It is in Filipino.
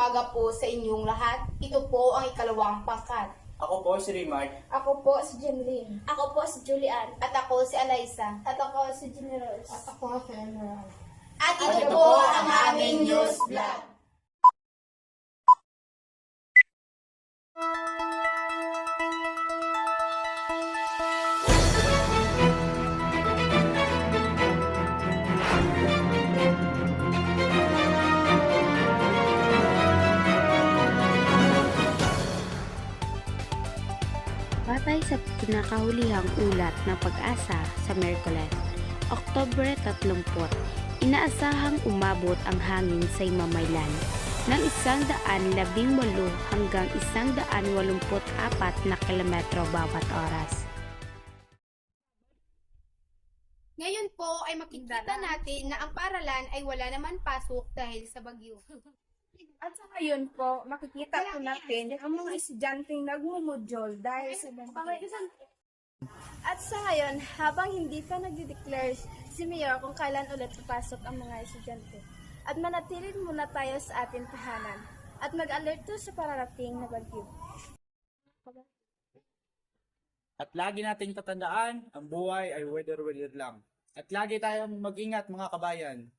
umaga po sa inyong lahat. Ito po ang ikalawang pangkat. Ako po si Rimar. Ako po si Jenlyn. Ako po si Julian. At ako si Alaysa. At ako si Generous. At ako si Emerald. At ito po ang aming news vlog. Batay sa pinakahulihang ulat ng Pag-asa sa Miyerkules, Oktubre 30, inaasahang umabot ang hangin sa Himamaylan ng 118 hanggang 184 na kilometro bawat oras. Ngayon po ay makikita natin na ang paaralan ay wala naman pasok dahil sa bagyo. At sa ngayon po, makikita po natin ang mga estudyanteng nagmumudyol dahil sa At sa ngayon, habang hindi pa nag-declare si Mayor kung kailan ulit papasok ang mga estudyante, at manatiling muna tayo sa ating tahanan, at mag-alerto sa pararating na bagyo. At lagi nating tatandaan, ang buhay ay weather-weather lang. At lagi tayong mag-ingat mga kabayan.